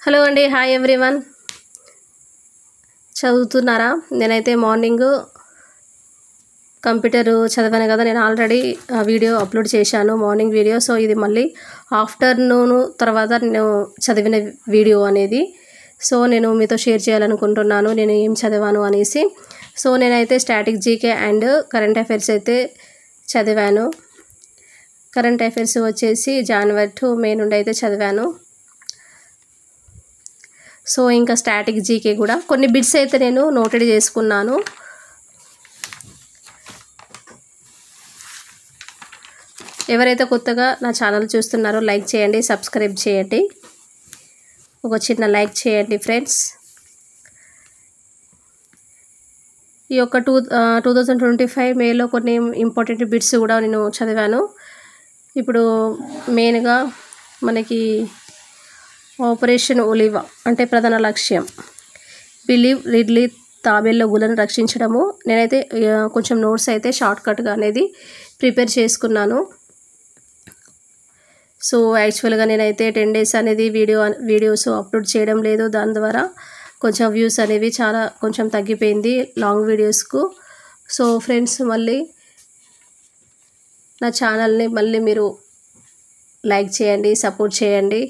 Hello అండి, hi everyone. చదువుతున్నారా? నేనైతే మార్నింగ్ కంప్యూటర్ చదివాను కదా, నేను ఆల్రెడీ వీడియో అప్లోడ్ చేశాను, మార్నింగ్ వీడియో. సో ఇది మళ్ళీ ఆఫ్టర్నూన్ తర్వాత నేను చదివిన వీడియో అనేది సో నేను మీతో షేర్ చేయాలనుకుంటున్నాను, నేను ఏం చదివాను అనేసి. సో నేనైతే static GK and current affairs అయితే చదివాను. కరెంట్ అఫైర్స్ వచ్చేసి జనవరి టు మే నుండి అయితే చదివాను. సో ఇంకా స్టాటిక్ జీకే కూడా కొన్ని బిట్స్ అయితే నేను నోటెడ్ చేసుకున్నాను. ఎవరైతే కొత్తగా నా ఛానల్ చూస్తున్నారో లైక్ చేయండి, సబ్స్క్రైబ్ చేయండి, ఒక చిన్న లైక్ చేయండి ఫ్రెండ్స్. ఈ యొక్క 2025 మేలో కొన్ని ఇంపార్టెంట్ బిట్స్ కూడా నేను చదివాను. ఇప్పుడు మెయిన్గా మనకి ఆపరేషన్ ఒలివా అంటే ప్రధాన లక్ష్యం బిలీవ్ రిడ్లీ తాబేళ్ల రక్షించడము. నేనైతే కొంచెం నోట్స్ అయితే షార్ట్కట్గా అనేది ప్రిపేర్ చేసుకున్నాను. సో యాక్చువల్గా నేనైతే 10 days అనేది వీడియోస్ అప్లోడ్ చేయడం లేదు, దాని ద్వారా కొంచెం వ్యూస్ అనేవి కొంచెం తగ్గిపోయింది లాంగ్ వీడియోస్కు. సో ఫ్రెండ్స్, మళ్ళీ నా ఛానల్ని మళ్ళీ మీరు లైక్ చేయండి, సపోర్ట్ చేయండి.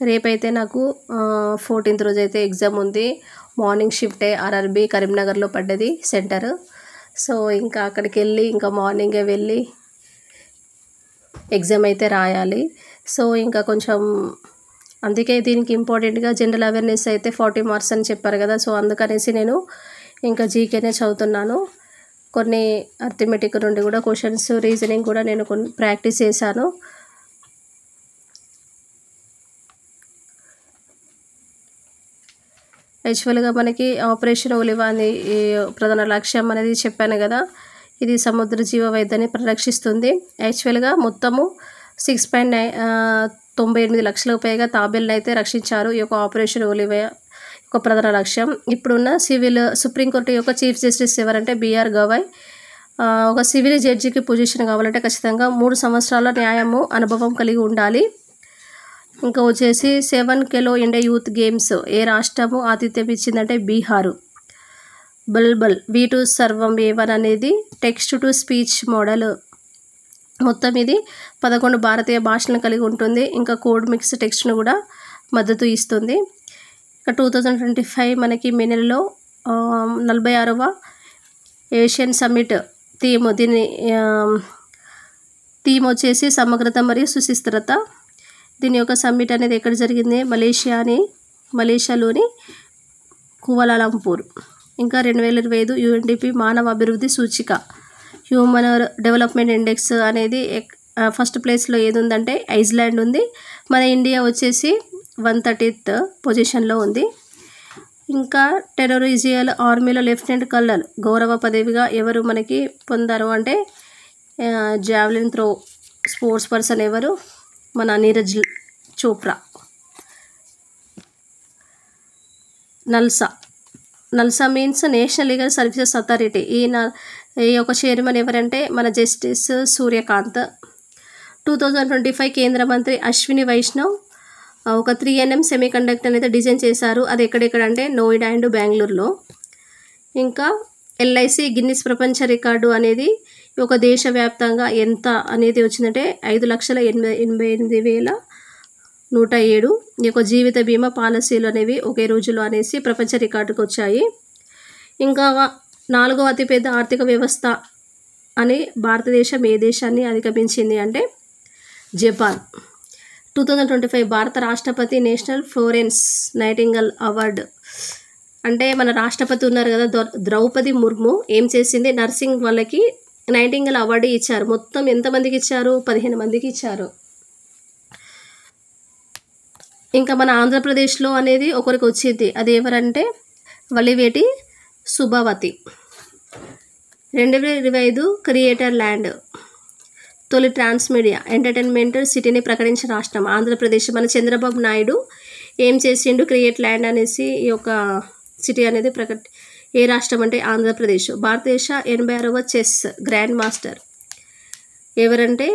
రేపైతే నాకు 14th రోజు అయితే ఎగ్జామ్ ఉంది. మార్నింగ్ షిఫ్టే ఆర్ఆర్బి కరీంనగర్లో పడ్డది సెంటర్. సో ఇంకా అక్కడికి వెళ్ళి ఇంకా మార్నింగే వెళ్ళి ఎగ్జామ్ అయితే రాయాలి. సో ఇంకా కొంచెం అందుకే దీనికి ఇంపార్టెంట్గా జనరల్ అవేర్నెస్ అయితే 40 marks అని చెప్పారు కదా. సో అందుకనేసి నేను ఇంకా జీకేనే చదువుతున్నాను. కొన్ని అర్థమెటిక్ నుండి కూడా క్వశ్చన్స్, రీజనింగ్ కూడా నేను కొన్ని ప్రాక్టీస్ చేశాను. యాక్చువల్గా మనకి ఆపరేషన్ ఒలివా అని ప్రధాన లక్ష్యం అనేది చెప్పాను కదా, ఇది సముద్ర జీవ వైద్యాన్ని పరిరక్షిస్తుంది. యాక్చువల్గా మొత్తము 6.98 లక్షలకు పైగా తాబేళ్ళని అయితే రక్షించారు ఈ యొక్క ఆపరేషన్ ఒలివా యొక్క ప్రధాన లక్ష్యం. ఇప్పుడున్న సుప్రీంకోర్టు యొక్క చీఫ్ జస్టిస్ ఎవరంటే బిఆర్ గవాయ్. ఒక సివిల్ జడ్జికి పొజిషన్ కావాలంటే ఖచ్చితంగా 3 సంవత్సరాల న్యాయము అనుభవం కలిగి ఉండాలి. ఇంకా వచ్చేసి 7 ఖేలో ఇండియా యూత్ గేమ్స్ ఏ రాష్ట్రము ఆతిథ్యం ఇచ్చిందంటే బీహారు. బల్బల్ V2 సర్వం A1 అనేది టెక్స్ట్ టు స్పీచ్ మోడల్. మొత్తం ఇది 11 భారతీయ భాషలను కలిగి ఉంటుంది. ఇంకా కోడ్ మిక్స్ టెక్స్ట్ను కూడా మద్దతు ఇస్తుంది. ఇంకా 2025 మనకి మే నెలలో 46వ ఏషియన్ సమ్మిట్ దీని థీమ్ వచ్చేసి సమగ్రత మరియు సుస్థిరత. దీని యొక్క సమ్మిట్ అనేది ఎక్కడ జరిగింది? మలేషియాలోని కువాలాలంపూర్. ఇంకా 2025 UNDP మానవ అభివృద్ధి సూచిక హ్యూమన్ డెవలప్మెంట్ ఇండెక్స్ అనేది ఫస్ట్ ప్లేస్లో ఏది ఉందంటే ఐస్లాండ్ ఉంది. మన ఇండియా వచ్చేసి 130th పొజిషన్లో ఉంది. ఇంకా టెర్రరిజియల్ ఆర్మీలో లెఫ్టినెంట్ కల్నల్ గౌరవ పదవిగా ఎవరు మనకి పొందారు అంటే జావెలిన్ త్రో స్పోర్ట్స్ పర్సన్ ఎవరు? మన Neeraj Chopra. NALSA means national legal services authority. ఈ యొక్క చైర్మన్ ఎవరంటే మన జస్టిస్ సూర్యకాంత్. 2025 కేంద్ర మంత్రి అశ్విని వైష్ణవ్ ఒక 3NM సెమీకండక్టర్ అయితే డిజైన్ చేశారు. అది ఎక్కడెక్కడంటే నోయిడా అండ్ బెంగళూరులో. ఇంకా LIC గిన్నిస్ ప్రపంచ రికార్డు అనేది ఒక దేశవ్యాప్తంగా ఎంత అనేది వచ్చిందంటే 5,88,107 ఈ యొక్క జీవిత బీమా పాలసీలు అనేవి ఒకే రోజులో అనేసి ప్రపంచ రికార్డుకు వచ్చాయి. ఇంకా 4వ అతిపెద్ద ఆర్థిక వ్యవస్థ అని భారతదేశం ఏ దేశాన్ని అధిగమించింది అంటే జపాన్. 2025 భారత రాష్ట్రపతి నేషనల్ ఫ్లోరెన్స్ నైటింగల్ అవార్డు అంటే మన రాష్ట్రపతి ఉన్నారు కదా ద్రౌపది ముర్ము ఏం చేసింది? నర్సింగ్ వాళ్ళకి నైటింగల్ అవార్డు ఇచ్చారు. మొత్తం ఎంతమందికి ఇచ్చారు? 15 మందికి ఇచ్చారు. ఇంకా మన ఆంధ్రప్రదేశ్లో అనేది ఒకరికి వచ్చింది, అది ఎవరంటే వలివేటి సుభావతి. 2025 క్రియేటర్ ల్యాండ్ తొలి ట్రాన్స్మీడియా ఎంటర్టైన్మెంట్ సిటీని ప్రకటించిన రాష్ట్రం ఆంధ్రప్రదేశ్. మన చంద్రబాబు నాయుడు ఏం చేసిండు? క్రియేట్ ల్యాండ్ అనేసి ఈ యొక్క సిటీ అనేది ఏ రాష్ట్రం అంటే ఆంధ్రప్రదేశ్. భారతదేశ 86వ చెస్ గ్రాండ్ మాస్టర్ ఎవరంటే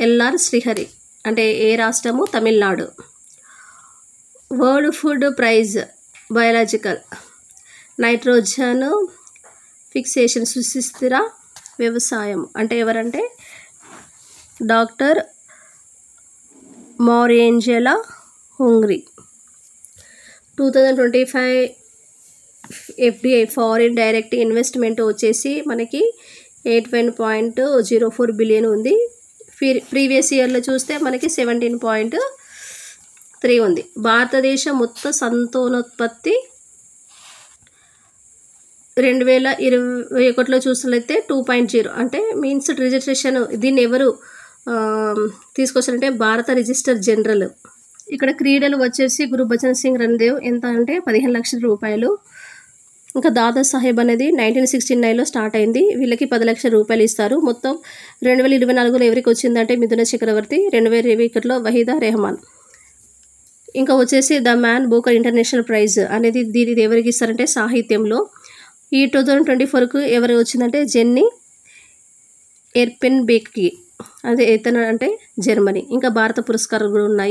ఎల్ఆర్ శ్రీహరి. అంటే ఏ రాష్ట్రము? Tamil Nadu. World food prize biological nitrogen fixation సుస్థిర వ్యవసాయం అంటే ఎవరంటే doctor Mariangela Hungria. 2025 FDI foreign direct investment వచ్చేసి మనకి 8.04 బిలియన్ ఉంది. ప్రీవియస్ ఇయర్లో చూస్తే మనకి 17.3 ఉంది. భారతదేశ మొత్తం సంతానోత్పత్తి 2021లో చూసినట్లయితే 2.0 అంటే మీన్స్ రిజిస్ట్రేషన్. దీన్ని ఎవరు తీసుకొచ్చారంటే భారత రిజిస్టర్ జనరల్. ఇక్కడ క్రీడలు వచ్చేసి గురుబచన్ సింగ్ రణదేవ్ ఎంత అంటే 15 లక్షల రూపాయలు. ఇంకా దాదా సాహెబ్ అనేది 1969లో స్టార్ట్ అయింది. వీళ్ళకి 10 లక్షల రూపాయలు ఇస్తారు. మొత్తం 2024లో ఎవరికి వచ్చిందంటే మిథున చక్రవర్తి, 2021లో వహీదా రెహమాన్. ఇంకా వచ్చేసి the man Booker international praise అనేది దీనికి ఎవరికి ఇస్తారంటే సాహిత్యంలో. ఈ 2024కు ఎవరు వచ్చిందంటే జెన్నీ ఎర్పెన్బెక్కి, అదే ఇతను అంటే జర్మనీ. ఇంకా భారత పురస్కారాలు కూడా ఉన్నాయి.